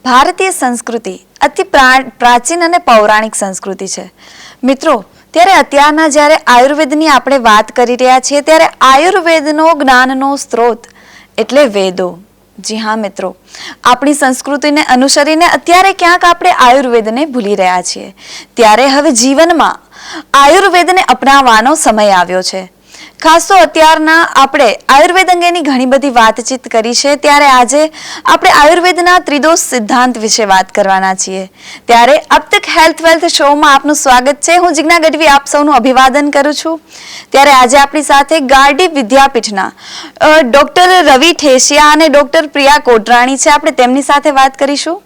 ભારતીય સંસ્કૃતિ અતિ પ્રાચીન અને પૌરાણિક સંસ્કૃતિ છે. મિત્રો, ત્યારે અત્યારના જ્યારે આયુર્વેદની આપણે વાત કરી રહ્યા છીએ ત્યારે આયુર્વેદનો જ્ઞાનનો સ્ત્રોત એટલે વેદો. જી હા મિત્રો, આપણી સંસ્કૃતિને અનુસરીને અત્યારે ક્યાંક આપણે આયુર્વેદને ભૂલી રહ્યા છીએ. ત્યારે હવે જીવનમાં આયુર્વેદને અપનાવવાનો સમય આવ્યો છે. ખાસ તો અત્યારના આપણે આયુર્વેદ અંગેની ઘણી બધી વાતચીત કરી છે, ત્યારે આજે આપણે આયુર્વેદના ત્રિદોષ સિદ્ધાંત વિશે વાત કરવાના છીએ. ત્યારે અબ તક હેલ્થ વેલ્થ શોમાં આપનું સ્વાગત છે. હું જિજ્ઞા ગઢવી આપ સૌનું અભિવાદન કરું છું. ત્યારે આજે આપણી સાથે ગારડી વિદ્યાપીઠના ડોક્ટર રવિ ઠેસિયા અને ડોક્ટર પ્રિયા કોટરાણી છે. આપણે તેમની સાથે વાત કરીશું.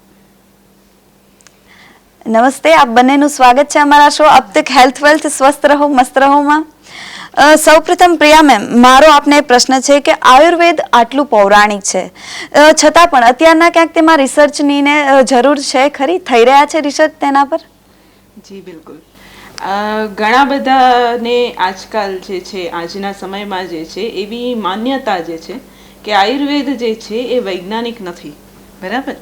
નમસ્તે, આપ બંનેનું સ્વાગત છે અમારા શો અબ તક હેલ્થ વેલ્થ સ્વસ્થ રહો મસ્ત રહોમાં. સૌપ્રથમ પ્રિયા મેમ, મારો આપને પ્રશ્ન છે કે આયુર્વેદ આટલું પૌરાણિક છે છતાં પણ અત્યારના ક્યાંક તેમાં રિસર્ચની ને જરૂર છે ખરી? થઈ રહ્યા છે રિસર્ચ તેના પર? જી બિલકુલ. ઘણા બધાને આજકાલ જે છે, આજના સમયમાં જે છે એવી માન્યતા જે છે કે આયુર્વેદ જે છે એ વૈજ્ઞાનિક નથી. બરાબર.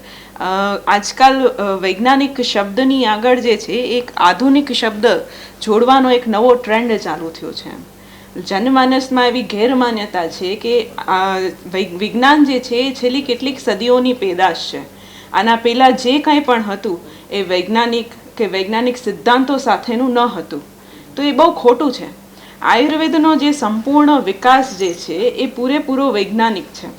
આજકાલ વૈજ્ઞાનિક શબ્દની આગળ જે છે એક આધુનિક શબ્દ જોડવાનો એક નવો ટ્રેન્ડ ચાલુ થયો છે. જનમાનસમાં એવી ગેરમાન્યતા છે કે વિજ્ઞાન જે છે એ છેલ્લી કેટલીક સદીઓની પેદાશ છે. આના પહેલાં જે કંઈ પણ હતું એ વૈજ્ઞાનિક કે વૈજ્ઞાનિક સિદ્ધાંતો સાથેનું ન હતું. તો એ બહુ ખોટું છે. આયુર્વેદનો જે સંપૂર્ણ વિકાસ જે છે એ પૂરેપૂરો વૈજ્ઞાનિક છે.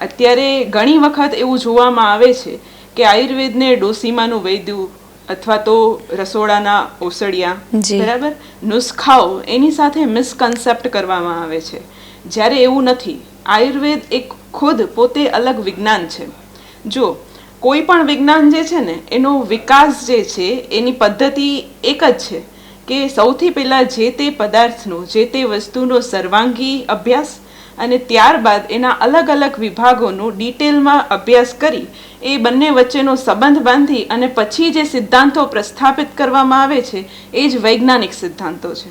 અત્યારે ઘણી વખત એવું જોવામાં આવે છે કે આયુર્વેદને ડોસીમાનું વૈદ્યું અથવા તો રસોડાના ઓસડિયા, બરાબર, નુસ્ખાઓ એની સાથે મિસકન્સેપ્ટ કરવામાં આવે છે. જ્યારે એવું નથી. આયુર્વેદ એક ખુદ પોતે અલગ વિજ્ઞાન છે. જો કોઈ પણ વિજ્ઞાન જે છે ને એનો વિકાસ જે છે એની પદ્ધતિ એક જ છે કે સૌથી પહેલાં જે તે પદાર્થનો, જે તે વસ્તુનો સર્વાંગી અભ્યાસ અને ત્યારબાદ એના અલગ અલગ વિભાગોનો ડિટેલમાં અભ્યાસ કરી એ બંને વચ્ચેનો સંબંધ બાંધી અને પછી જે સિદ્ધાંતો પ્રસ્થાપિત કરવામાં આવે છે એ જ વૈજ્ઞાનિક સિદ્ધાંતો છે.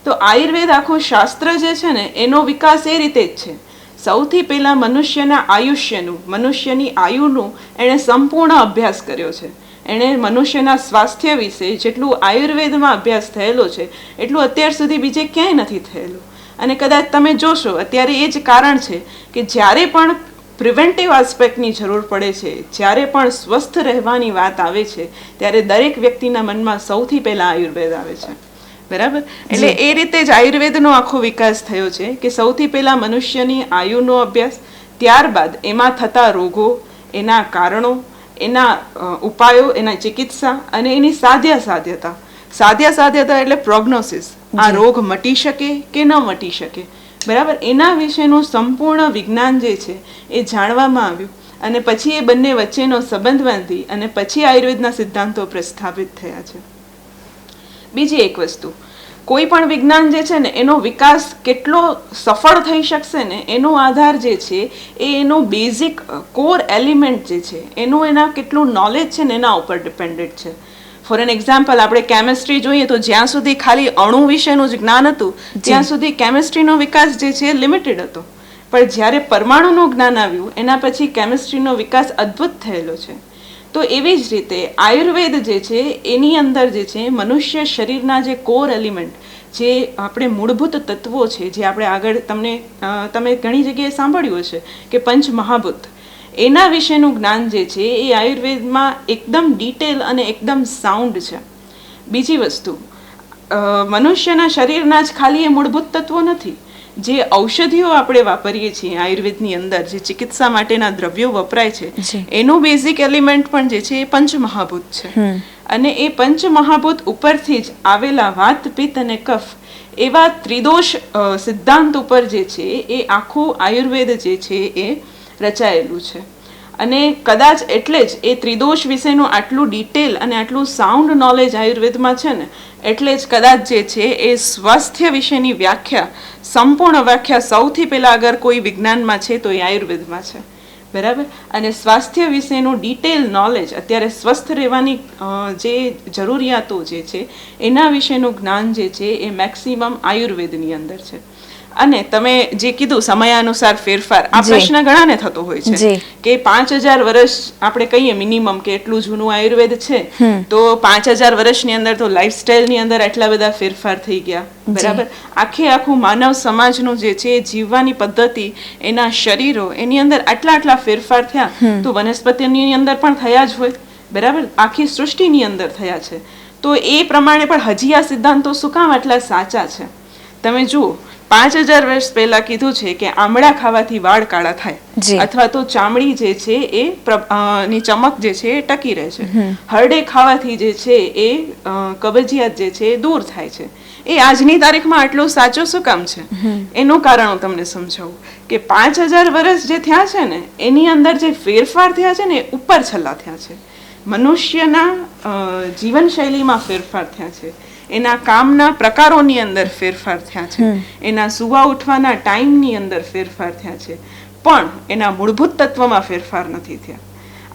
તો આયુર્વેદ આખું શાસ્ત્ર જે છે ને એનો વિકાસ એ રીતે જ છે. સૌથી પહેલાં મનુષ્યના આયુષ્યનું, મનુષ્યની આયુનું એણે સંપૂર્ણ અભ્યાસ કર્યો છે. એણે મનુષ્યના સ્વાસ્થ્ય વિશે જેટલું આયુર્વેદમાં અભ્યાસ થયેલો છે એટલું અત્યાર સુધી બીજે ક્યાંય નથી થયેલું. અને કદાચ તમે જોશો અત્યારે એ જ કારણ છે કે જ્યારે પણ પ્રિવેન્ટિવ આસ્પેક્ટની જરૂર પડે છે, જ્યારે પણ સ્વસ્થ રહેવાની વાત આવે છે, ત્યારે દરેક વ્યક્તિના મનમાં સૌથી પહેલાં આયુર્વેદ આવે છે. બરાબર. એટલે એ રીતે જ આયુર્વેદનો આખો વિકાસ થયો છે કે સૌથી પહેલાં મનુષ્યની આયુનો અભ્યાસ, ત્યારબાદ એમાં થતા રોગો, એના કારણો, એના ઉપાયો, એના ચિકિત્સા અને એની સાધ્યતા. સાધ્યતા એટલે પ્રોગ્નોસિસ. આ રોગ મટી શકે કે ન મટી શકે, બરાબર, એના વિશેનું સંપૂર્ણ વિજ્ઞાન જે છે એ જાણવામાં આવ્યું અને પછી એ બંને વચ્ચેનો સંબંધ બાંધી અને પછી આયુર્વેદના સિદ્ધાંતો પ્રસ્થાપિત થયા છે. બીજી એક વસ્તુ, કોઈ પણ વિજ્ઞાન જે છે ને એનો વિકાસ કેટલો સફળ થઈ શકશે ને એનો આધાર જે છે એ એનો બેઝિક કોર એલિમેન્ટ જે છે એનું એના કેટલું નોલેજ છે ને એના ઉપર ડિપેન્ડેડ છે. ફોર એન એક્ઝામ્પલ, આપણે કેમિસ્ટ્રી જોઈએ તો જ્યાં સુધી ખાલી અણુ વિશેનું જ જ્ઞાન હતું ત્યાં સુધી કેમિસ્ટ્રીનો વિકાસ જે છે લિમિટેડ હતો. પણ જ્યારે પરમાણુનું જ્ઞાન આવ્યું એના પછી કેમિસ્ટ્રીનો વિકાસ અદ્ભુત થયેલો છે. તો એવી જ રીતે આયુર્વેદ જે છે એની અંદર જે છે મનુષ્ય શરીરના જે કોર એલિમેન્ટ, જે આપણે મૂળભૂત તત્વો છે, જે આપણે આગળ તમે ઘણી જગ્યાએ સાંભળ્યું હશે કે પંચ મહાભૂત, એના વિશેનું જ્ઞાન જે છે એ આયુર્વેદમાં એકદમ ડિટેલ અને એકદમ સાઉન્ડ છે. બીજી વસ્તુ, મનુષ્યના શરીરના જ ખાલી એ મૂળભૂત તત્વો નથી. જે ઔષધિઓ આપણે વાપરીએ છીએ આયુર્વેદની અંદર, જે ચિકિત્સા માટેના દ્રવ્યો વપરાય છે, એનું બેઝિક એલિમેન્ટ પણ જે છે એ પંચમહાભૂત છે. અને એ પંચમહાભૂત ઉપરથી જ આવેલા વાત, પિત્ત અને કફ એવા ત્રિદોષ સિદ્ધાંત ઉપર જે છે એ આખું આયુર્વેદ જે છે એ રચાયેલું છે. અને કદાચ એટલે જ એ ત્રિદોષ વિશેનું આટલું ડિટેલ અને આટલું સાઉન્ડ નોલેજ આયુર્વેદમાં છે ને એટલે જ કદાચ જે છે એ સ્વાસ્થ્ય વિશેની વ્યાખ્યા, સંપૂર્ણ વ્યાખ્યા સૌથી પહેલાં અગર કોઈ વિજ્ઞાનમાં છે તો એ આયુર્વેદમાં છે. બરાબર. અને સ્વાસ્થ્ય વિશેનું ડિટેલ નોલેજ, અત્યારે સ્વસ્થ રહેવાની જે જરૂરિયાતો જે છે એના વિશેનું જ્ઞાન જે છે એ મેક્સિમમ આયુર્વેદની અંદર છે. અને તમે જે કીધું સમયાનુસાર ફેરફાર, આ જી. પ્રશ્ન ઘણાને થતો હોય છે જી. કે 5000 વર્ષ આપણે કહીએ મિનિમમ કે એટલું જૂનું આયુર્વેદ છે, તો 5000 વર્ષની અંદર તો લાઈફસ્ટાઈલની અંદર આટલા બધા ફેરફાર થઈ ગયા, બરાબર. આખું માનવ સમાજનું જે છે જીવવાની પદ્ધતિ, એના શરીરો, એની અંદર આટલા ફેરફાર થયા, તો વનસ્પતિની અંદર પણ થયા જ હોય, બરાબર. આખી સૃષ્ટિની અંદર થયા છે. તો એ પ્રમાણે પણ હજી આ સિદ્ધાંતો શું કામ આટલા સાચા છે? તમે જુઓ, 5000 વર્ષ પહેલા કીધું છે કે આમળા ખાવાથી વાળ કાળા જી. થાય, અથવા તો ચામડી જે છે એ ની ચમક જે છે એ ટકી રહે છે. હરડે ખાવાથી જે છે એ કબજિયાત જે છે એ દૂર થાય છે. એ આજની તારીખમાં આટલું સાચું શું કામ છે? એનું કારણ હું તમને સમજાવું કે 5000 વર્ષ જે થયા છે ને, એની અંદર જે ફેરફાર થયા છે ને, એ ઉપર છલ્લા થયા છે. મનુષ્યના જીવનશૈલીમાં ફેરફાર થયા છે, એના કામના પ્રકારોની અંદર ફેરફાર થયા છે, એના સુવા ઉઠવાના ટાઈમની અંદર ફેરફાર થયા છે, પણ એના મૂળભૂત તત્વમાં ફેરફાર નથી થયા.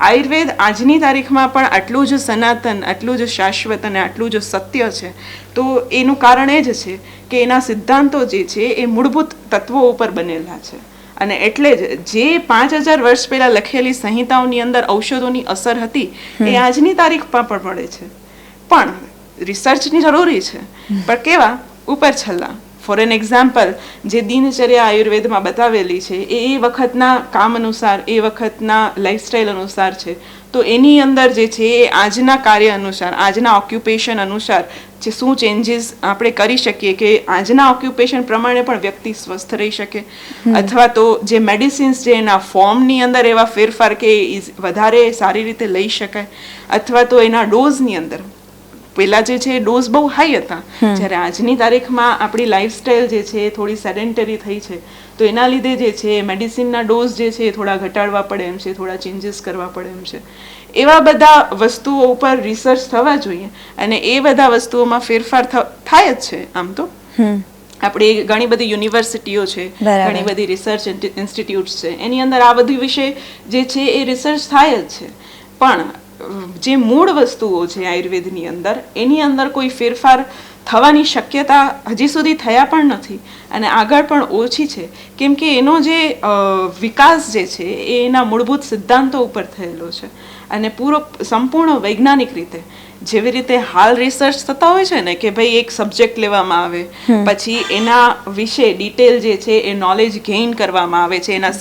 આયુર્વેદ આજની તારીખમાં પણ આટલું જ સનાતન, આટલું જ શાશ્વત અને આટલું જ સત્ય છે, તો એનું કારણ એ જ છે કે એના સિદ્ધાંતો જે છે એ મૂળભૂત તત્વો ઉપર બનેલા છે. અને એટલે જ જે 5000 વર્ષ પહેલા લખેલી સંહિતાઓની અંદર ઔષધોની અસર હતી, એ આજની તારીખમાં પણ મળે છે. પણ રિસર્ચની જરૂરી છે, પણ કેવા ઉપર છલ્લા. ફોર એન એક્ઝામ્પલ, જે દિનચર્યા આયુર્વેદમાં બતાવેલી છે એ વખતના કામ અનુસાર, એ વખતના લાઈફસ્ટાઈલ અનુસાર છે, તો એની અંદર જે છે એ આજના કાર્ય અનુસાર, આજના ઓક્યુપેશન અનુસાર જે શું ચેન્જીસ આપણે કરી શકીએ કે આજના ઓક્યુપેશન પ્રમાણે પણ વ્યક્તિ સ્વસ્થ રહી શકે, અથવા તો જે મેડિસિન્સ જે એના ફોર્મની અંદર એવા ફેરફાર કે વધારે સારી રીતે લઈ શકાય, અથવા તો એના ડોઝની અંદર પેલા જે છે ડોઝ બહુ હાઈ હતા, જ્યારે આજની તારીખમાં આપણી લાઈફસ્ટાઈલ જે છે એ થોડી સેડેન્ટરી થઈ છે, તો એના લીધે જે છે મેડિસિનના ડોઝ જે છે એ થોડા ઘટાડવા પડે એમ છે, થોડા ચેન્જીસ કરવા પડે એમ છે. એવા બધા વસ્તુઓ ઉપર રિસર્ચ થવા જોઈએ, અને એ બધા વસ્તુઓમાં ફેરફાર થાય જ છે. આમ તો આપણી ઘણી બધી યુનિવર્સિટીઓ છે, ઘણી બધી રિસર્ચ ઇન્સ્ટિટ્યૂટ્સ છે, એની અંદર આ બધી વિશે જે છે એ રિસર્ચ થાય જ છે. પણ જે મૂળ વસ્તુઓ છે આયુર્વેદની અંદર, એની અંદર કોઈ ફેરફાર થવાની શક્યતા હજી સુધી થયા પણ નથી, અને આગળ પણ ઓછી છે, કેમ કે એનો જે વિકાસ જે છે એ એના મૂળભૂત સિદ્ધાંતો ઉપર થયેલો છે, અને સંપૂર્ણ વૈજ્ઞાનિક રીતે. જેવી રીતે હાલ રિસર્ચ થતા હોય છે ને, કે ભાઈ એક સબ્જેક્ટ લેવામાં આવે, પછી એના વિશે ડિટેલ જે છે એ નોલેજ ગેઇન કરવામાં આવે છે, એના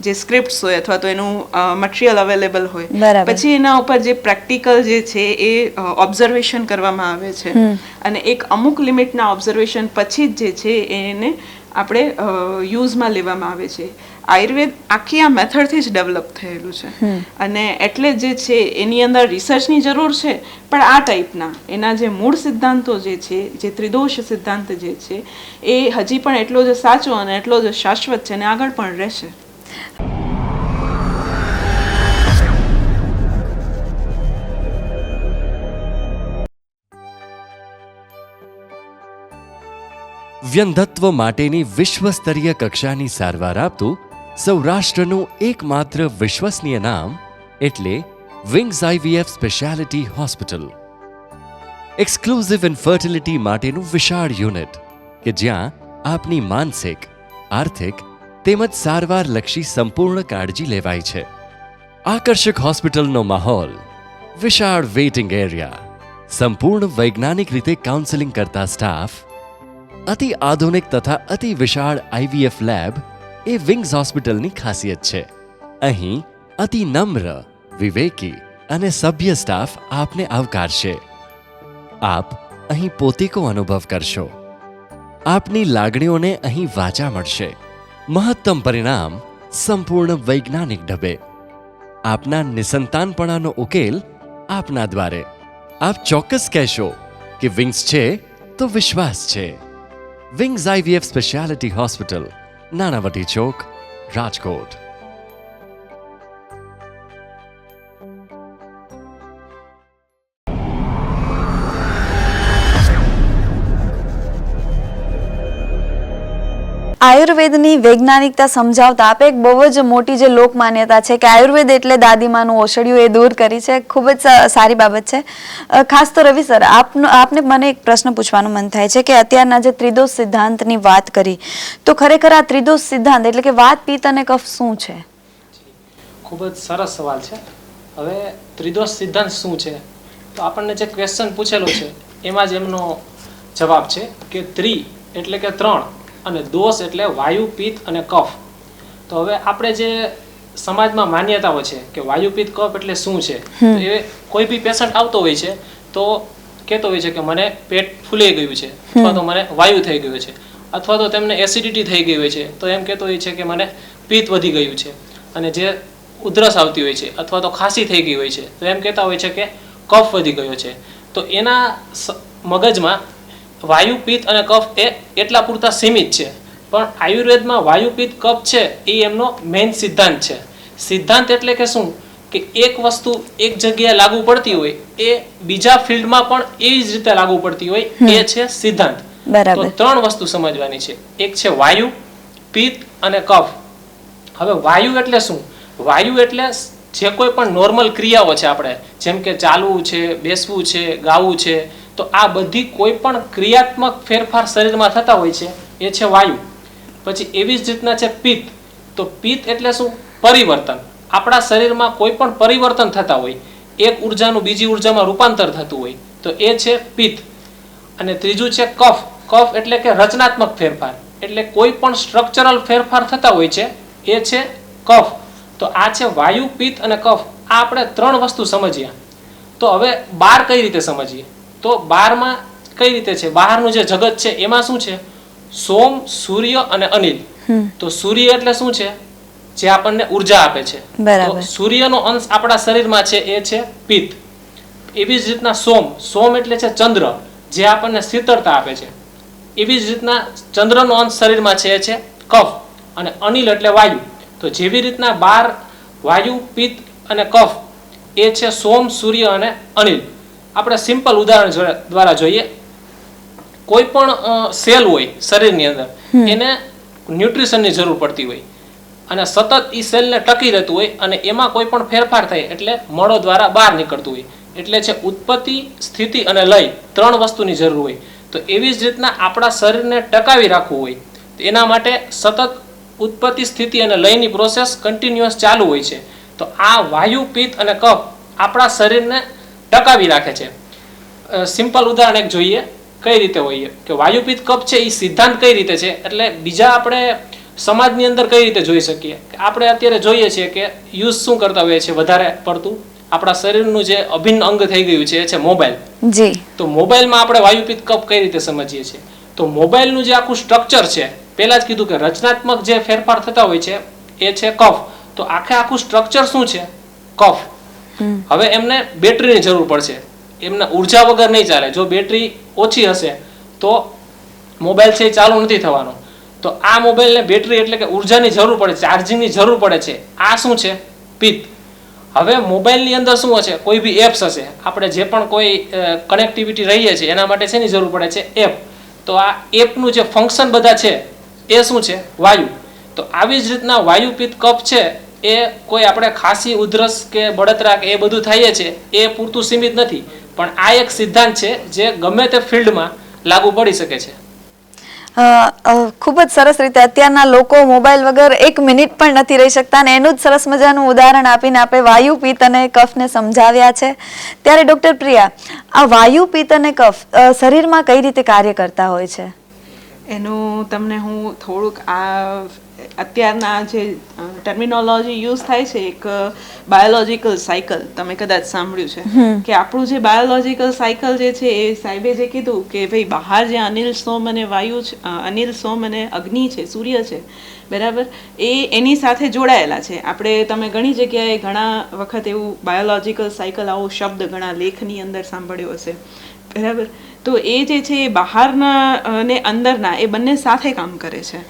જે સ્ક્રિપ્ટ્સ હોય અથવા તો એનું મટીરિયલ અવેલેબલ હોય, પછી એના ઉપર જે પ્રેક્ટિકલ જે છે એ ઓબ્ઝર્વેશન કરવામાં આવે છે, અને એક અમુક લિમિટના ઓબ્ઝર્વેશન પછી જ જે છે એને આપણે યુઝમાં લેવામાં આવે છે. આયુર્વેદ આખી આ મેથડથી જ ડેવલપ થયેલું છે, અને એટલે જે છે એની અંદર રિસર્ચની જરૂર છે, પણ આ ટાઈપના એના જે મૂળ સિદ્ધાંતો જે છે, જે ત્રિદોષ સિદ્ધાંત જે છે, એ હજી પણ એટલો જ સાચો અને એટલો જ શાશ્વત છે, અને આગળ પણ રહેશે. વ્યંધત્વ માટેની વિશ્વસ્તરીય કક્ષાની સારવાર આપતું સૌરાષ્ટ્રનું એકમાત્ર વિશ્વસનીય નામ એટલે wings IVF speciality hospital. Exclusive infertility માટેનું વિશાળ યુનિટ કે જ્યાં આપની માનસિક, આર્થિક તેમજ સારવારલક્ષી સંપૂર્ણ કાળજી લેવાય છે. આકર્ષક હોસ્પિટલનો માહોલ, વિશાળ વેઇટિંગ એરિયા, સંપૂર્ણ વૈજ્ઞાનિક રીતે કાઉન્સેલિંગ કરતા સ્ટાફ, અતિ આધુનિક તથા અતિ વિશાળ IVF લેબ એ વિંગ્સ હોસ્પિટલની ખાસિયત છે. અહીં અતિ નમ્ર, વિવેકી અને સભ્ય સ્ટાફ આપને આવકારશે. આપ અહીં પોતીકો અનુભવ કરશો. આપની લાગણીઓને અહીં વાચા મળશે. મહત્તમ પરિણામ સંપૂર્ણ વૈજ્ઞાનિક ઢબે. આપના નિસંતાનપણાનો ઉકેલ આપના દ્વારે. આપ ચોક્કસ કહેશો કે વિંગ્સ છે તો વિશ્વાસ છે. Wings IVF speciality hospital, Nanavati Chowk, Rajkot. આયુર્વેદની વૈજ્ઞાનિકતા સમજાવતા આપે એક બહુ જ મોટી જે લોક માન્યતા છે કે આયુર્વેદ એટલે દાદીમાનું ઓસડિયું એ દૂર કરી છે, ખૂબ જ સારી બાબત છે. ખાસ તો રવિ સર, આપને મને એક પ્રશ્ન પૂછવાનું મન થાય છે કે અત્યારના જે ત્રિદોષ સિદ્ધાંતની વાત કરી, તો ખરેખર આ ત્રિદોષ સિદ્ધાંત એટલે કે વાત, પિત્ત અને કફ શું છે? ખૂબ જ સરસ સવાલ છે. હવે ત્રિદોષ સિદ્ધાંત શું છે, તો આપણને જે ક્વેશ્ચન પૂછેલો છે એમાં જ એમનો જવાબ છે કે ત્રિ એટલે કે 3 અને દોષ એટલે વાયુ, પિત્ત અને કફ. તો હવે આપણે જે સમાજમાં માન્યતાઓ છે કે વાયુ, પિત્ત, કફ એટલે શું છે, તો એ કોઈ બી પેશન્ટ આવતો હોય છે તો કહેતો હોય છે કે મને પેટ ફૂલાઈ ગયું છે, અથવા તો મને વાયુ થઈ ગયું છે, અથવા તો તેમને એસિડિટી થઈ ગઈ હોય છે તો એમ કહેતો હોય છે કે મને પિત્ત વધી ગયું છે, અને જે ઉધરસ આવતી હોય છે અથવા તો ખાંસી થઈ ગઈ હોય છે તો એમ કહેતા હોય છે કે કફ વધી ગયો છે. તો એના મગજમાં વાયુ, પિત્ત અને કફ એ એટલા પૂરતા સીમિત છે. પણ આયુર્વેદમાં વાયુ, પિત્ત, કફ છે એ એમનો મેઇન સિદ્ધાંત છે. સિદ્ધાંત એટલે કે શું, કે એક વસ્તુ એક જગ્યાએ લાગુ પડતી હોય એ બીજા ફિલ્ડમાં પણ એવી જ રીતે લાગુ પડતી હોય, એ છે સિદ્ધાંત. તો 3 વસ્તુ સમજવાની છે. એક છે વાયુ, પિત્ત અને કફ. હવે વાયુ એટલે શું? વાયુ એટલે જે કોઈ પણ નોર્મલ ક્રિયાઓ છે, આપણે જેમ કે ચાલવું છે, બેસવું છે, ગાવું છે, તો આ બધી કોઈ પણ ક્રિયાત્મક ફેરફાર શરીરમાં થતા હોય છે એ છે વાયુ. પછી એવી જ રીતના છે પિત્ત. તો પિત્ત એટલે શું? પરિવર્તન. આપણા શરીરમાં કોઈ પણ પરિવર્તન થતા હોય, એક ઉર્જાનું બીજી ઉર્જામાં રૂપાંતર થતું હોય તો એ છે પિત્ત. અને ત્રીજું છે કફ. કફ એટલે કે રચનાત્મક ફેરફાર, એટલે કોઈ પણ સ્ટ્રક્ચરલ ફેરફાર થતા હોય છે એ છે કફ. તો આ છે વાયુ, પિત્ત અને કફ. આ આપણે 3 વસ્તુ સમજ્યા. તો હવે બહાર કઈ રીતે સમજીએ? તો બહારમાં કઈ રીતે છે, બહારનું જે જગત છે એમાં શું છે? સોમ, સૂર્ય અને અનિલ. તો સૂર્ય એટલે શું છે? જે આપણને ઉર્જા આપે છે. તો સૂર્યનો અંશ આપણા શરીરમાં છે એ છે પિત્ત. એવી જ રીતના સોમ. સોમ એટલે છે ચંદ્ર, જે આપણને શીતળતા આપે છે. એવી જ રીતના ચંદ્રનો અંશ શરીરમાં છે એ છે કફ. અને અનિલ એટલે વાયુ. તો જેવી રીતના બાર વાયુ, પિત્ત અને કફ એ છે સોમ, સૂર્ય અને અનિલ. આપણે સિમ્પલ ઉદાહરણ દ્વારા જોઈએ. કોઈ પણ સેલ હોય શરીરની અંદર, એને ન્યુટ્રિશનની જરૂર પડતી હોય અને સતત એ સેલને ટકી રહેતું હોય, અને એમાં કોઈ પણ ફેરફાર થાય એટલે મળો દ્વારા બહાર નીકળતું હોય. એટલે છે ઉત્પત્તિ, સ્થિતિ અને લય, 3 વસ્તુની જરૂર હોય. તો એવી જ રીતના આપણા શરીરને ટકાવી રાખવું હોય એના માટે સતત ઉત્પત્તિ, સ્થિતિ અને લયની પ્રોસેસ કન્ટિન્યુઅસ ચાલુ હોય છે. તો આ વાયુ, પિત્ત અને કફ આપણા શરીરને ટકાવી રાખે છે. સિમ્પલ ઉદાહરણ એક જોઈએ કઈ રીતે હોય કે વાયુ, પિત્ત, કફ છે એ સિદ્ધાંત કઈ રીતે છે, એટલે બીજા આપણે સમાજની અંદર કઈ રીતે જોઈ શકીએ. આપણે અત્યારે જોઈએ છીએ કે યુઝ શું કરતા હોઈએ છીએ વધારે પડતું, આપણા શરીરનું જે અભિન્ન અંગ થઈ ગયું છે એ છે મોબાઈલ. તો મોબાઈલમાં આપણે વાયુ, પિત્ત, કફ કઈ રીતે સમજીએ છીએ? તો મોબાઈલનું જે આખું સ્ટ્રક્ચર છે, પહેલા જ કીધું કે રચનાત્મક જે ફેરફાર થતા હોય છે એ છે કફ. તો આખું સ્ટ્રક્ચર શું છે? કફ. હવે એમને બેટરીની જરૂર પડશે, એમને ઉર્જા વગર નહીં ચાલે. જો બેટરી ઓછી હશે તો મોબાઈલ છે એ ચાલુ નથી થવાનો. તો આ મોબાઈલને બેટરી એટલે કે ઉર્જાની જરૂર પડે, ચાર્જિંગની જરૂર પડે છે. આ શું છે? પિત્ત. હવે મોબાઈલની અંદર શું હશે? કોઈ બી એપ્સ હશે, આપણે જે પણ કોઈ કનેક્ટિવિટી રહીએ છીએ એના માટે શેની જરૂર પડે છે? એપ. તો આ એપનું જે ફંક્શન બધા છે એ શું છે? વાયુ. તો આવી જ રીતના વાયુ, પિત્ત, કફ છે એ કોઈ આપણે ખાંસી, ઉધરસ કે બળતરા કે એ બધું થાય છે એ પૂરતું સીમિત નથી, પણ આ એક સિદ્ધાંત છે જે ગમે તે ફિલ્ડમાં લાગુ પડી શકે છે. ખૂબ જ સરસ રીતે અત્યારના લોકો મોબાઈલ વગર 1 મિનિટ પણ નથી રહી શકતા, અને એનું જ સરસ મજાનું ઉદાહરણ આપીને આપણે વાયુ, પિત્ત અને કફને સમજાવ્યા છે. ત્યારે ડૉક્ટર પ્રિયા, આ વાયુ, પિત્ત અને કફ શરીરમાં કઈ રીતે કાર્ય કરતા હોય છે? એનું તમને હું થોડુંક અત્યારના જે ટર્મિનોલોજી યુઝ થાય છે, એક બાયોલોજિકલ સાયકલ, તમે કદાચ સાંભળ્યું છે કે આપણું જે બાયોલોજિકલ સાયકલ જે છે એ સાહેબે જે કીધું કે ભાઈ બહાર જે અનિલ, સોમ અને વાયુ છે, અનિલ, સોમ અને અગ્નિ છે, સૂર્ય છે, બરાબર, એ એની સાથે જોડાયેલા છે. તમે ઘણી જગ્યાએ ઘણા વખત એવું બાયોલોજિકલ સાયકલ આવો શબ્દ ઘણા લેખની અંદર સાંભળ્યો હશે, બરાબર. તો એ જે છે એ બહારના ને અંદરના એ બંને સાથે કામ કરે છે.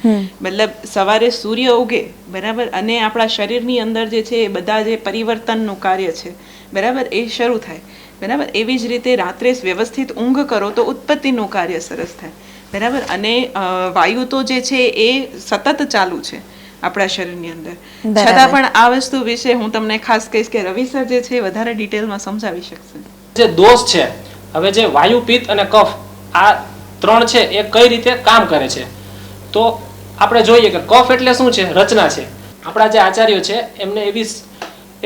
મતલબ સવારે સૂર્ય ઉગે, બરાબર, અને આપણા શરીરની અંદર જે છે એ બધા જે પરિવર્તનનું કાર્ય છે, બરાબર, એ શરૂ થાય, બરાબર. એવી જ રીતે રાત્રે વ્યવસ્થિત ઊંઘ કરો તો ઉત્પત્તિનું કાર્ય સરસ થાય, બરાબર. અને વાયુ તો જે છે એ સતત ચાલુ છે આપણા શરીરની અંદર. બરાબર. છતાં પણ આ વસ્તુ વિશે હું તમને ખાસ કહીશ કે રવિ સર જે છે એ વધારે ડિટેલમાં સમજાવી શકશે. જે દોષ છે, હવે જે વાયુ, પિત્ત અને કફ આ ત્રણ છે એ કઈ રીતે કામ કરે છે, તો આપણે જોઈએ કે કફ એટલે શું છે? રચના છે. આપણા જે આચાર્યો છે એમને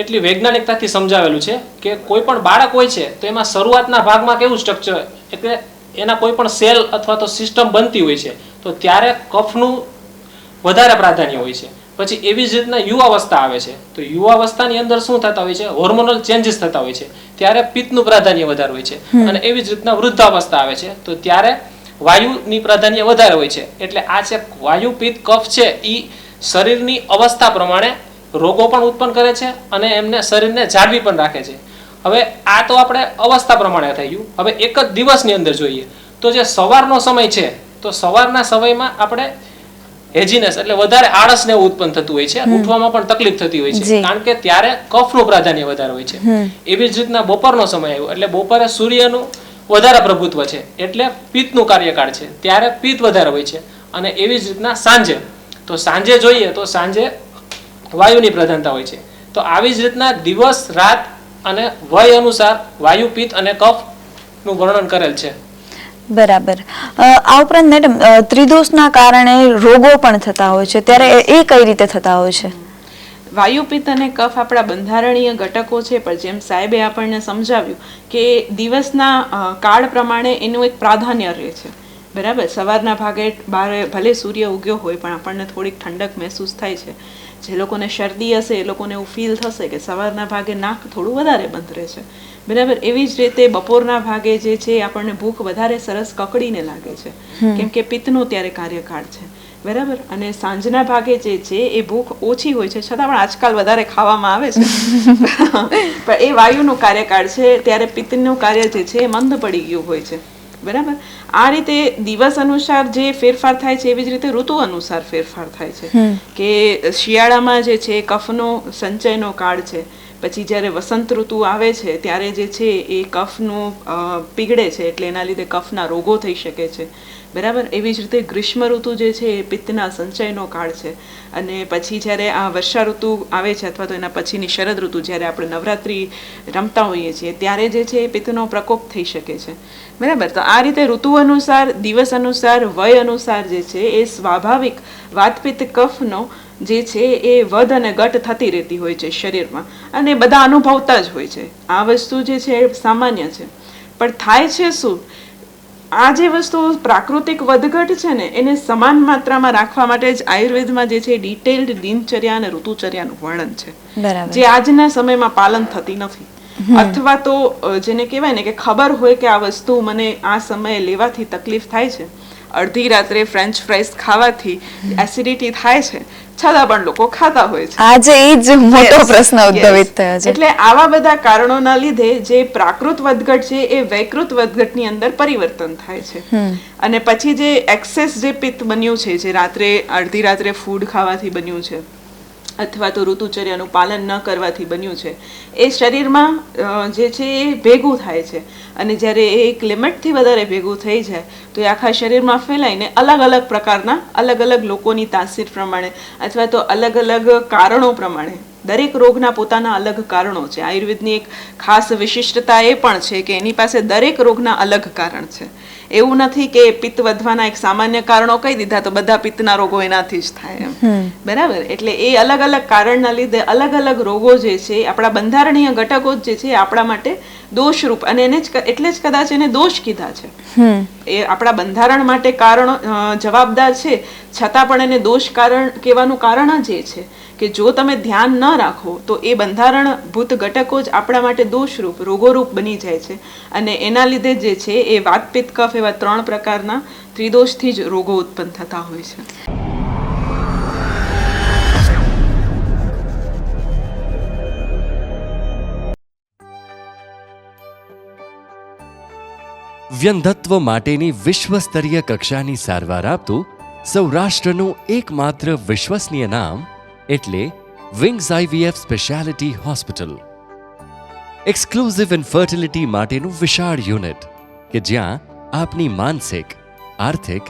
એટલી વૈજ્ઞાનિકતાથી સમજાવેલું છે કે કોઈ પણ બાળક હોય છે તો એમાં શરૂઆતના ભાગમાં કેવું સ્ટ્રક્ચર, એટલે એના કોઈ પણ સેલ અથવા તો સિસ્ટમ બનતી હોય છે તો ત્યારે કફનું વધારે પ્રાધાન્ય હોય છે. પછી એવી જ રીતના યુવાવસ્થા આવે છે તો યુવાવસ્થાની અંદર શું થતા હોય છે? હોર્મોનલ ચેન્જીસ થતા હોય છે, ત્યારે પિત્તનું પ્રાધાન્ય વધારે હોય છે. અને એવી જ રીતના વૃદ્ધાવસ્થા આવે છે તો ત્યારે વાયુની પ્રાધાન્ય વધારે હોય છે. એટલે આ છે વાયુ, પિત્ત, કફ છે એ શરીરની અવસ્થા પ્રમાણે રોગો પણ ઉત્પન્ન કરે છે અને એમને શરીરને જાળવી પણ રાખે છે. હવે આ તો આપણે અવસ્થા પ્રમાણે થઈ ગયું. હવે એક જ દિવસની અંદર જોઈએ તો જે સવારનો સમય છે તો સવારના સમયમાં આપણે હેજીનેસ એટલે વધારે આળસ ને એવું ઉત્પન્ન થતું હોય છે, ઉઠવામાં પણ તકલીફ થતી હોય છે, કારણ કે ત્યારે કફનું પ્રાધાન્ય વધારે હોય છે. એવી જ રીતના બપોરનો સમય આવ્યો એટલે બપોરે સૂર્યનું વધારે પ્રભુત્વ છે એટલે પિત્તનું કાર્યકાળ છે, ત્યારે પિત્ત વધારે હોય છે. અને એવી જ રીતના સાંજે, તો સાંજે જોઈએ તો સાંજે વાયુની પ્રધાનતા હોય છે. તો આવી જ રીતના દિવસ રાત અને વય અનુસાર વાયુ, પિત્ત અને કફ નું વર્ણન કરેલ છે. બરાબર. આ ઉપરાંત મેડમ ત્રિદોષના કારણે રોગો પણ થતા હોય છે, ત્યારે એ કઈ રીતે થતા હોય છે? વાયુ, પિત્ત અને કફ આપણા બંધારણીય ઘટકો છે, પણ જેમ સાહેબે આપણને સમજાવ્યું કે દિવસના કાળ પ્રમાણે એનું એક પ્રાધાન્ય રહે છે. બરાબર. સવારના ભાગે ભલે સૂર્ય ઉગ્યો હોય પણ આપણને થોડીક ઠંડક મહેસૂસ થાય છે. જે લોકોને શરદી હશે એ લોકોને એવું ફીલ થશે કે સવારના ભાગે નાક થોડું વધારે બંધ રહે છે. બરાબર. એવી જ રીતે બપોરના ભાગે જે છે આપણને ભૂખ વધારે સરસ કકડીને લાગે છે, કેમ કે પિત્તનો ત્યારે કાર્યકાળ છે. બરાબર. અને સાંજના ભાગે જે છે એ ભૂખ ઓછી હોય છે, છતાં પણ આજકાલ વધારે ખાવામાં આવે છે પણ એ વાયુનું કાર્યકાળ છે, ત્યારે પિત્તનું કાર્ય જે છે એ મંદ પડી ગયું હોય છે. બરાબર. આ રીતે દિવસ અનુસાર જે ફેરફાર થાય છે એવી જ રીતે ઋતુ અનુસાર ફેરફાર થાય છે. કે શિયાળામાં જે છે કફનો સંચયનો કાળ છે, પછી જ્યારે વસંત ઋતુ આવે છે ત્યારે જે છે એ કફનું પીગળે છે એટલે એના લીધે કફના રોગો થઈ શકે છે. બરાબર. એવી જ રીતે ગ્રીષ્મ ઋતુ જે છે એ પિત્તના સંચયનો કાળ છે. અને પછી જ્યારે આ વર્ષા ઋતુ આવે છે અથવા તો એના પછીની શરદ ઋતુ, જ્યારે આપણે નવરાત્રિ રમતા હોઈએ છીએ ત્યારે જે છે એ પિત્તનો પ્રકોપ થઈ શકે છે. બરાબર. તો આ રીતે ઋતુ અનુસાર, દિવસ અનુસાર, વય અનુસાર જે છે એ સ્વાભાવિક વાત, પિત્ત, કફનો જે છે એ વધ અને ઘટ થતી રહેતી હોય છે શરીરમાં, અને બધા અનુભવતા જ હોય છે. આ વસ્તુ જે છે એ સામાન્ય છે. પણ થાય છે શું? આ જે વસ્તુ પ્રાકૃતિક વધઘટ છે ને એને સમાન માત્રામાં રાખવા માટે જ આયુર્વેદમાં જે છે ડિટેલ્ડ દિનચર્યા અને ઋતુચર્યાનું વર્ણન છે, જે આજના સમયમાં પાલન થતી નથી. અથવા તો જેને કહેવાય ને કે ખબર હોય કે આ વસ્તુ મને આ સમયે લેવાથી તકલીફ થાય છે, અડધી રાત્રે ફ્રેન્ચ ફ્રાઈઝ ખાવાથી એસિડિટી થાય છે, છતાં પણ લોકો ખાતા હોય છે. આજે એ જ મોટો પ્રશ્ન ઉદ્ભવિત થયો છે. એટલે આવા બધા કારણોના લીધે જે પ્રાકૃત વધઘટ છે એ વૈકૃત વધઘટની અંદર પરિવર્તન થાય છે. અને પછી જે એક્સેસ જે પિત્ત બન્યું છે, જે રાત્રે અડધી રાત્રે ફૂડ ખાવાથી બન્યું છે અથવા તો ઋતુચર્યાનું પાલન ન કરવાથી બન્યું છે, એ શરીરમાં જે છે એ ભેગું થાય છે. અને જ્યારે એ એક લિમિટથી વધારે ભેગું થઈ જાય તો એ આખા શરીરમાં ફેલાઈને અલગ અલગ પ્રકારના અલગ અલગ લોકોની તાસીર પ્રમાણે અથવા તો અલગ અલગ કારણો પ્રમાણે, દરેક રોગના પોતાના અલગ કારણો છે. આયુર્વેદની એક ખાસ વિશિષ્ટતા એ પણ છે કે એની પાસે દરેક રોગના અલગ કારણ છે. એવું નથી કે પિત્ત વધવાના એક સામાન્ય કારણો કહી દીધા તો બધા પિત્તના રોગો એનાથી જ થાય એમ. બરાબર. એટલે એ અલગ અલગ કારણના લીધે અલગ અલગ રોગો જે છે આપણા બંધારણીય ઘટકો જે છે આપણા માટે દોષરૂપ, અને એને જ એટલે જ કદાચ એને દોષ કીધા છે. એ આપણા બંધારણ માટે કારણો જવાબદાર છે, છતાં પણ એને દોષ કારણ કહેવાનું કારણ જ એ છે કે જો તમે ધ્યાન ન રાખો તો એ બંધારણભૂત ઘટકો જ આપણા માટે દોષરૂપ, રોગોરૂપ બની જાય છે. અને એના લીધે જે છે એ વાત, પિત્ત, કફ એવા 3 પ્રકારના ત્રિદોષથી જ રોગો ઉત્પન્ન થતા હોય છે. વ્યંધત્વ માટેની વિશ્વસ્તરીય કક્ષાની સારવાર આપતું સૌરાષ્ટ્રનું એકમાત્ર વિશ્વસનીય નામ એટલે wings IVF speciality hospital. Exclusive infertility માટેનું વિશાળ યુનિટ કે જ્યાં આપની માનસિક, આર્થિક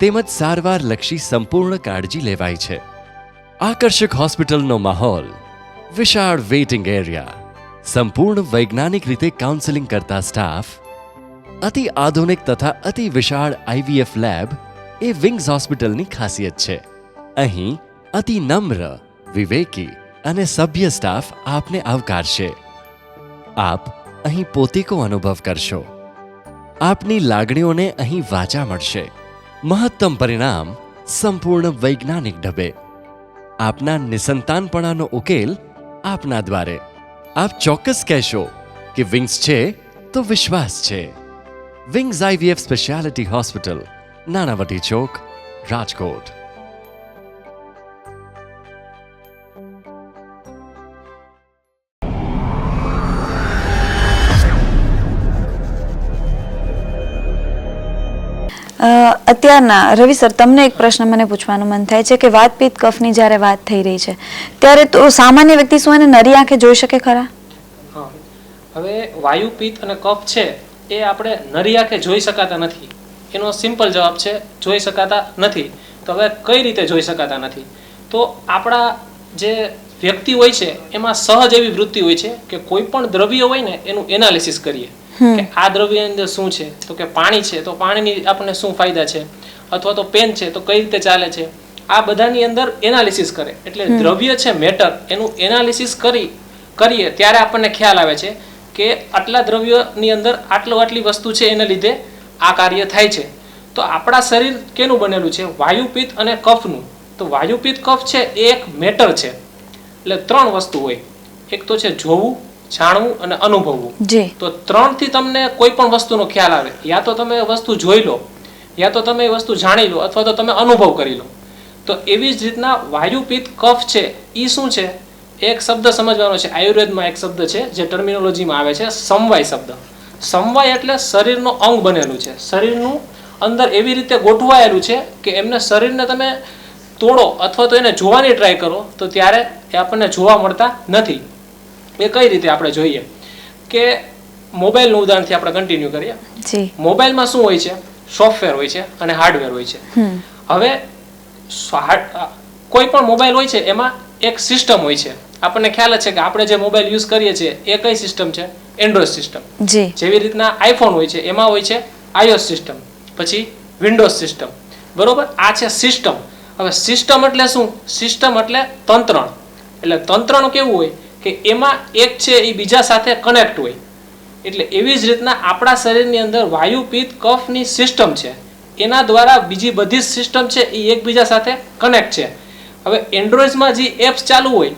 તેમજ સારવારલક્ષી સંપૂર્ણ કાળજી લેવાય છે. આકર્ષક હોસ્પિટલનો માહોલ, વિશાળ વેઇટિંગ એરિયા, સંપૂર્ણ વૈજ્ઞાનિક રીતે કાઉન્સેલિંગ કરતા સ્ટાફ, અતિ આધુનિક તથા અતિ વિશાળ IVF લેબ એ વિંગ્સ હોસ્પિટલની ખાસિયત છે. અહીં અતિ નમ્ર, વિવેકી અને સભ્ય સ્ટાફ આપને આવકારશે. આપ અહીં પોતીકો અનુભવ કરશો. આપની લાગણીઓને અહીં વાચા મળશે. મહત્તમ પરિણામ સંપૂર્ણ વૈજ્ઞાનિક ઢબે. આપના નિસંતાનપણાનો ઉકેલ આપના દ્વારે. આપ ચોક્કસ કહેશો કે વિંગ્સ છે તો વિશ્વાસ છે. Wings IVF speciality hospital, Nanavati Chowk, Rajkot. અત્યારના રવિ સર, તમને એક પ્રશ્ન મને પૂછવાનું મન થાય છે કે વાતપિત્ત કફની જ્યારે વાત થઈ રહી છે ત્યારે તો સામાન્ય વ્યક્તિ શું એને નરી આંખે જોઈ શકે ખરા? હા, હવે વાયુ પિત્ત અને કફ છે એ આપણે નરી આંખે જોઈ શકાતા નથી. એનો સિમ્પલ જવાબ છે જોઈ શકાતા નથી. તો હવે કઈ રીતે જોઈ શકાતા નથી? તો આપણા જે વ્યક્તિ હોય છે એમાં સહજ એવી વૃત્તિ હોય છે કે કોઈ પણ દ્રવ્ય હોય ને એનું એનાલિસિસ કરીએ કે આ દ્રવ્યની અંદર શું છે. તો કે પાણી છે તો પાણીની આપણને શું ફાયદા છે, અથવા તો પેન છે તો કઈ રીતે ચાલે છે, આ બધાની અંદર એનાલિસિસ કરે. એટલે દ્રવ્ય છે મેટર, એનું એનાલિસિસ કરીએ ત્યારે આપણને ખ્યાલ આવે છે કે આટલા દ્રવ્યની અંદર આટલી વસ્તુ છે એના લીધે આ કાર્ય થાય છે. તો આપણા શરીર કેનું બનેલું છે? વાયુ પિત્ત અને કફનું. તો વાયુ પિત્ત કફ છે એ એક મેટર છે. એટલે ત્રણ વસ્તુ હોય. એક તો છે જોવું, જાણવું અને અનુભવવું. તો ત્રણથી તમને કોઈ પણ વસ્તુનો ખ્યાલ આવે. યા તો તમે વસ્તુ જોઈ લો, યા તો તમે એ વસ્તુ જાણી લો, અથવા તો તમે અનુભવ કરી લો. તો એવી જ રીતના વાયુ પિત્ત કફ છે એ શું છે? એક શબ્દ સમજવાનો છે. આયુર્વેદમાં એક શબ્દ છે જે ટર્મિનોલોજીમાં આવે છે, સમવાય શબ્દ. સમવાય એટલે શરીરનો અંગ બનેલું છે. શરીરનું અંદર એવી રીતે ગોઠવાયેલું છે કે એમને શરીરને તમે તોડો અથવા તો એને જોવાની ટ્રાય કરો તો ત્યારે એ આપણને જોવા મળતા નથી. એ કઈ રીતે આપણે જોઈએ કે મોબાઈલનું ઉદાહરણથી આપણે કન્ટિન્યુ કરીએ. મોબાઈલમાં શું હોય છે? સોફ્ટવેર હોય છે અને હાર્ડવેર હોય છે. હવે કોઈ પણ મોબાઈલ હોય છે એમાં એક સિસ્ટમ હોય છે. આપણને ખ્યાલ છે કે આપણે જે મોબાઈલ યુઝ કરીએ છીએ એ કઈ સિસ્ટમ છે? Android system. જેવી રીતના આઈફોન હોય છે એમાં હોય છે iOS સિસ્ટમ, પછી વિન્ડોઝ સિસ્ટમ. બરોબર, આ છે સિસ્ટમ. હવે સિસ્ટમ એટલે શું? સિસ્ટમ એટલે તંત્રણ. એટલે તંત્રણ કેવું હોય કે એમાં એક છે એ બીજા સાથે કનેક્ટ હોય. એટલે એવી જ રીતના આપણા શરીરની અંદર વાયુ પિત્ત કફની સિસ્ટમ છે. એના દ્વારા બીજી બધી જ સિસ્ટમ છે એ એકબીજા સાથે કનેક્ટ છે. હવે એન્ડ્રોઇડમાં જે એપ્સ ચાલુ હોય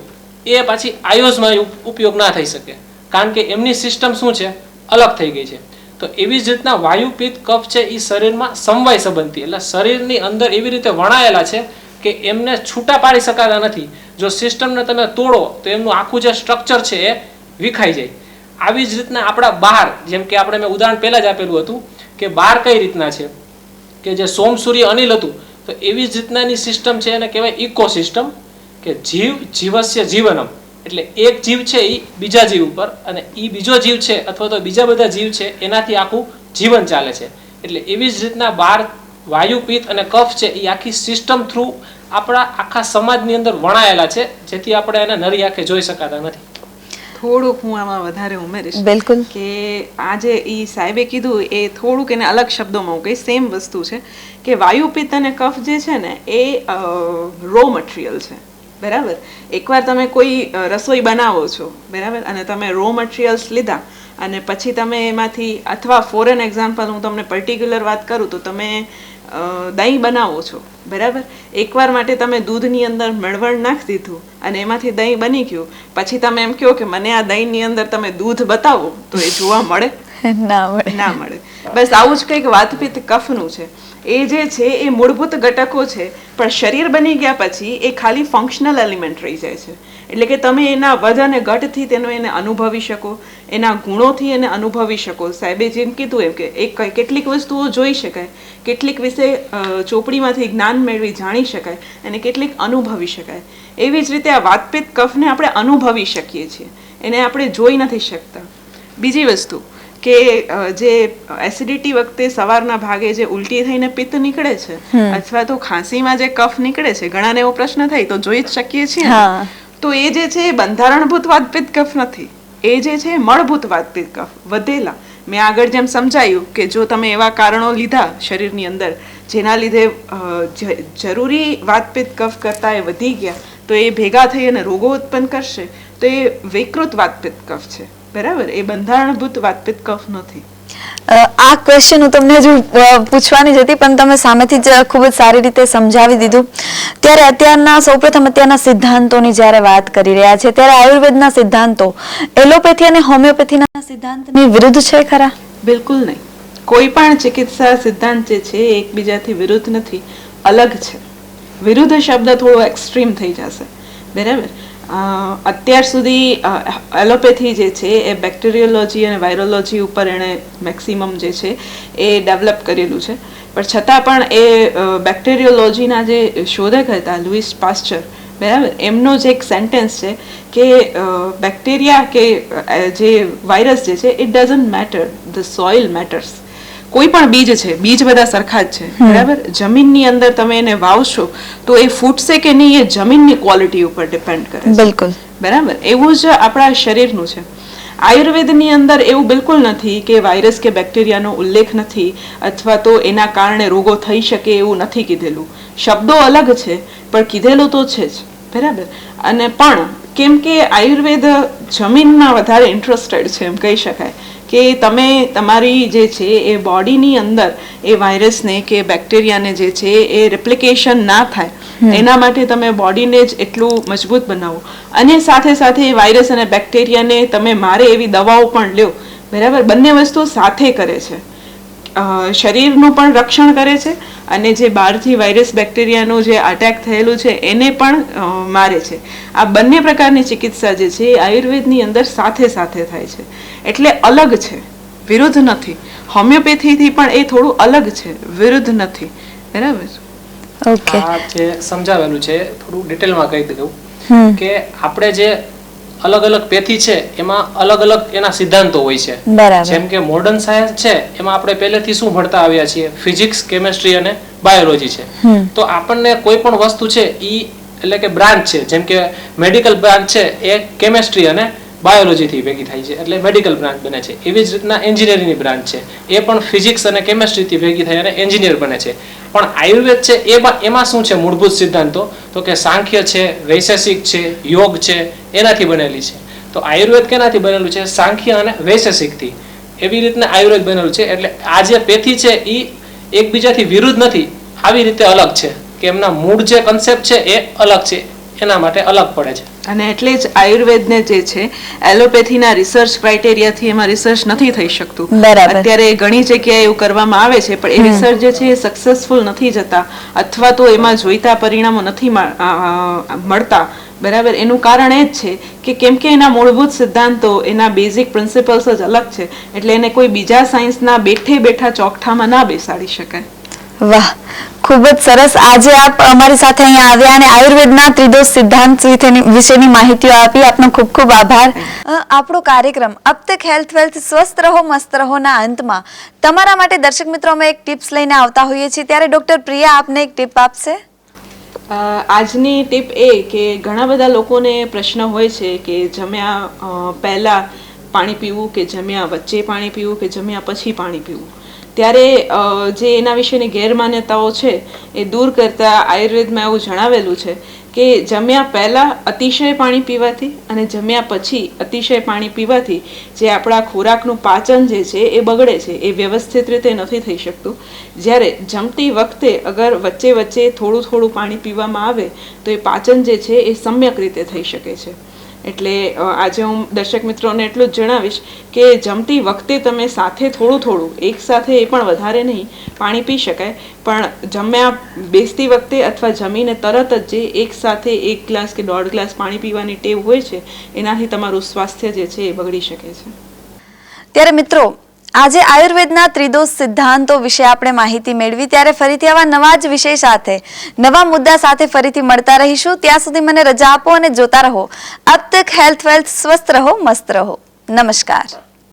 એ પાછી iOSમાં ઉપયોગ ના થઈ શકે, કારણ કે એમની સિસ્ટમ શું છે? અલગ થઈ ગઈ છે. તો એવી જ રીતના વાયુ પિત્ત કફ છે એ શરીરમાં સમવાય સંબંધી, એટલે શરીરની અંદર એવી રીતે વણાયેલા છે કે એમને છૂટા પાડી શકાતા નથી. જો સિસ્ટમને તમે તોડો તો એમનું આખું જે સ્ટ્રક્ચર છે એ વિખાઈ જાય. આવી જ રીતના આપણા બહાર, જેમ કે આપણે મેં ઉદાહરણ પહેલા જ આપેલું હતું કે બહાર કઈ રીતના છે કે જે સોમ સૂર્ય અનિલ હતું, તો એવી જ રીતનાની સિસ્ટમ છે એને કહેવાય ઇકોસિસ્ટમ. કે જીવ જીવસ્ય જીવનમ, એટલે એક જીવ છે એ બીજા જીવ ઉપર, અને એ બીજો જીવ છે અથવા તો બીજા બધા જીવ છે એનાથી આખું જીવન ચાલે છે. એટલે એવી જ રીતના બહાર વાયુ પિત્ત અને કફ છે એ આખી સિસ્ટમ થ્રુ આપણા આખા સમાજની અંદર વણાયેલા છે, જેથી આપણે એને નરી આંખે જોઈ શકાતા નથી. થોડુંક હું આમાં વધારે ઉમેરીશ. બિલકુલ. કે આજે એ સાહેબે કીધું એ થોડુંક એને અલગ શબ્દોમાં હું કહીશ. સેમ વસ્તુ છે કે વાયુ પિત્ત અને કફ જે છે ને એ રો મટીરિયલ છે. બરાબર, એકવાર તમે કોઈ રસોઈ બનાવો છો, બરાબર, અને તમે રો મટીરિયલ્સ લીધા અને પછી તમે એમાંથી, અથવા ફોર એન એક્ઝામ્પલ હું તમને પર્ટિક્યુલર વાત કરું તો તમે દહીં બનાવો છો, બરાબર. એકવાર માટે તમે દૂધની અંદર મળવણ નાખી દીધું અને એમાંથી દહીં બની ગયું. પછી તમે એમ કહો કે મને આ દહીંની અંદર તમે દૂધ બતાવો, તો એ જોવા મળે? ના મળે. બસ આવું જ કંઈક વાતપિત્ત કફનું છે. એ જે છે એ મૂળભૂત ઘટકો છે, પણ શરીર બની ગયા પછી એ ખાલી ફંક્શનલ એલિમેન્ટ રહી જાય છે. એટલે કે તમે એના વધ અને ઘટથી તેનો એને અનુભવી શકો, એના ગુણોથી એને અનુભવી શકો. સાહેબે જેમ કીધું એમ કે એક કેટલીક વસ્તુઓ જોઈ શકાય, કેટલીક વિશે ચોપડીમાંથી જ્ઞાન મેળવી જાણી શકાય, અને કેટલીક અનુભવી શકાય. એવી જ રીતે આ વાતપિત્ત કફને આપણે અનુભવી શકીએ છીએ, એને આપણે જોઈ નથી શકતા. બીજી વસ્તુ કે જે એસિડિટી વખતે સવારના ભાગે જે ઉલટી થઈને પિત્ત નીકળે છે અથવા તો ખાંસીમાં જે કફ નીકળે છે, ઘણાને એવો પ્રશ્ન થાય તો જોઈ જ શકીએ છીએ ને. હા. તો એ જે છે એ બંધારણભૂત વાતપિત્ત કફ નથી, એ જે છે મળભૂત વાતપિત્ત કફ વધેલા. મેં આગળ જેમ સમજાયું કે જો તમે એવા કારણો લીધા શરીરની અંદર જેના લીધે જરૂરી વાતપિત્ત કફ કરતા એ વધી ગયા તો એ ભેગા થઈ અને રોગો ઉત્પન્ન કરશે, તો એ વિકૃત વાતપિત્ત કફ છે. બરાબર, એ બંધારણભૂત વાતપિત્ત કફ નથી. આ ક્વેશ્ચન હું તમને હજુ પૂછવાની જ હતી પણ તમે સામેથી જ ખૂબ જ સારી રીતે સમજાવી દીધું. ત્યારે અત્યારના સિદ્ધાંતોની જ્યારે વાત કરી રહ્યા છે ત્યારે આયુર્વેદના સિદ્ધાંતો એલોપેથી અને હોમિયોપેથીના સિદ્ધાંતની વિરુદ્ધ છે ખરા? બિલકુલ નહીં. કોઈ પણ ચિકિત્સા સિદ્ધાંત જે છે એ એકબીજાથી વિરુદ્ધ નથી, અલગ છે. વિરુદ્ધ શબ્દ થોડો એક્સ્ટ્રીમ થઈ જશે. બરાબર, અત્યાર સુધી એલોપેથી જે છે એ બેક્ટેરિયોલોજી અને વાયરોલોજી ઉપર એણે મેક્સિમમ જે છે એ ડેવલપ કરેલું છે. પણ છતાં પણ એ બેક્ટેરિયોલોજીના જે શોધક હતા લુઈસ પાસ્ચર, બરાબર, એમનો જે એક સેન્ટેન્સ છે કે બેક્ટેરિયા કે જે વાયરસ જે છે it doesn't matter, the soil matters. કોઈ પણ બીજ છે, બીજ બધા સરખા જ છે. બરાબર, જમીનની અંદર તમે એને વાવશો તો એ ફૂટશે કે નહીં એ જમીનની ક્વોલિટી ઉપર ડિપેન્ડ કરે છે. બિલકુલ. બરાબર, એવું જ આપણા શરીરનું છે. આયુર્વેદની અંદર એવું બિલકુલ નથી કે વાયરસ કે બેક્ટેરિયાનો ઉલ્લેખ નથી અથવા તો એના કારણે રોગો થઈ શકે એવું નથી કીધેલું. શબ્દો અલગ છે પણ કીધેલું તો છે જ. બરાબર, અને પણ કેમ કે આયુર્વેદ જમીનમાં વધારે ઇન્ટરેસ્ટેડ છે એમ કહી શકાય કે તમે તમારી જે છે એ બોડીની અંદર એ વાયરસને કે બેક્ટેરિયાને જે છે એ રેપ્લિકેશન ના થાય એના માટે તમે બોડીને જ એટલું મજબૂત બનાવો અને સાથે સાથે વાયરસ અને બેક્ટેરિયાને તમે મારે એવી દવાઓ પણ લ્યો. બરાબર, બંને વસ્તુ સાથે કરે છે. શરીરનું પણ રક્ષણ કરે છે અને જે બહારથી વાયરસ બેક્ટેરિયાનું જે અટેક થયેલું છે એને પણ મારે છે. આ બંને પ્રકારની ચિકિત્સા જે છે એ આયુર્વેદની અંદર સાથે સાથે થાય છે. એટલે અલગ છે, વિરુદ્ધ નથી. હોમિયોપેથીથી પણ એ થોડું અલગ છે, વિરુદ્ધ નથી. બરાબર, ઓકે. આ જે સમજાવેલું છે થોડું ડિટેલમાં કહી દઉં કે આપણે જે અલગ અલગ પેથી છે એમાં અલગ અલગ એના સિદ્ધાંતો હોય છે. બરાબર. જેમ કે મોડર્ન સાયન્સ છે એમાં આપણે પહેલેથી શું ભણતા આવ્યા છીએ, ફિઝિક્સ, કેમેસ્ટ્રી અને બાયોલોજી છે. તો આપણને કોઈ પણ વસ્તુ છે ઈ એટલે કે બ્રાન્ચ છે, જેમ કે મેડિકલ બ્રાન્ચ છે એ કેમેસ્ટ્રી અને બાયોલોજી થી ભેગી થાય છે એટલે મેડિકલ બ્રાન્ચ બને છે. એવી જ રીતના એન્જિનિયરિંગની બ્રાન્ચ છે એ પણ ફિઝિક્સ અને કેમેસ્ટ્રી થી ભેગી થાય અને એન્જિનિયર બને છે. પણ આયુર્વેદ છે એમાં શું છે મૂળભૂત સિદ્ધાંતો, તો કે સાંખ્ય છે, વૈશેષિક છે, યોગ છે, એનાથી બનેલી છે. તો આયુર્વેદ કેનાથી બનેલું છે? સાંખ્ય અને વૈશેષિક થી. એવી રીતના આયુર્વેદ બનેલું છે. એટલે આ જે પેથી છે એ એકબીજાથી વિરુદ્ધ નથી, આવી રીતે અલગ છે કે એમના મૂળ જે કન્સેપ્ટ છે એ અલગ છે, એના માટે અલગ પડે છે. અને એટલે જ આયુર્વેદને જે છે એલોપેથીના રિસર્ચ ક્રાઇટેરિયાથી એમાં રિસર્ચ નથી થઈ શકતું. બરાબર. અત્યારે ઘણી જગ્યાએ એવું કરવામાં આવે છે પણ એ રિસર્ચ જે છે એ સક્સેસફુલ નથી જતા અથવા તો એમાં જોઈતા પરિણામો નથી મળતા. બરાબર, એનું કારણ એ જ છે કે કેમ કે એના મૂળભૂત સિદ્ધાંતો, એના બેઝિક પ્રિન્સિપલ્સ જ અલગ છે એટલે એને કોઈ બીજા સાયન્સના બેઠા ચોકઠામાં ના બેસાડી શકાય. વાહ, ખૂબ જ સરસ. આજે આપ અમારી સાથે અહીંયા આવ્યા અને આયુર્વેદના ત્રિદોષ સિદ્ધાંત વિશેની માહિતીઓ આપી. આપનો ખૂબ ખૂબ આભાર. આપણો કાર્યક્રમ અબ તક હેલ્થ વેલ્થ સ્વસ્થ રહો મસ્ત રહો ના અંતમાં તમારા માટે દર્શક મિત્રો અમે એક ટિપ્સ લઈને આવતા હોઈએ છીએ. ત્યારે ડોક્ટર પ્રિયા આપને એક ટિપ આપશે. આજની ટીપ એ કે ઘણા બધા લોકોને પ્રશ્ન હોય છે કે જમ્યા પહેલા પાણી પીવું કે જમ્યા વચ્ચે પાણી પીવું કે જમ્યા પછી પાણી પીવું. ત્યારે જે એના વિશેની ગેરમાન્યતાઓ છે એ દૂર કરતા આયુર્વેદમાં એવું જણાવેલું છે કે જમ્યા પહેલાં અતિશય પાણી પીવાથી અને જમ્યા પછી અતિશય પાણી પીવાથી જે આપણા ખોરાકનું પાચન જે છે એ બગડે છે, એ વ્યવસ્થિત રીતે નથી થઈ શકતું. જ્યારે જમતી વખતે અગર વચ્ચે વચ્ચે થોડું પાણી પીવામાં આવે તો એ પાચન જે છે એ સમ્યક રીતે થઈ શકે છે. એટલે આજે હું દર્શક મિત્રોને એટલું જ જણાવીશ કે જમતી વખતે તમે સાથે થોડું એક સાથે એ પણ વધારે નહીં પાણી પી શકાય, પણ જમ્યા બેસતી વખતે અથવા જમીને તરત જ જે એક સાથે 1 ગ્લાસ કે 1.5 ગ્લાસ પાણી પીવાની ટેવ હોય છે એનાથી તમારું સ્વાસ્થ્ય જે છે એ બગડી શકે છે. ત્યારે મિત્રો આજે આયુર્વેદના ત્રિદોષ સિદ્ધાંતો વિશે આપણે માહિતી મેળવી. ત્યારે ફરીથી આવા નવા જ વિષય સાથે નવા મુદ્દા સાથે ફરીથી મળતા રહીશું. ત્યાં સુધી મને રજા આપો અને જોતા રહો અબ તક હેલ્થ વેલ્થ સ્વસ્થ રહો મસ્ત રહો. નમસ્કાર.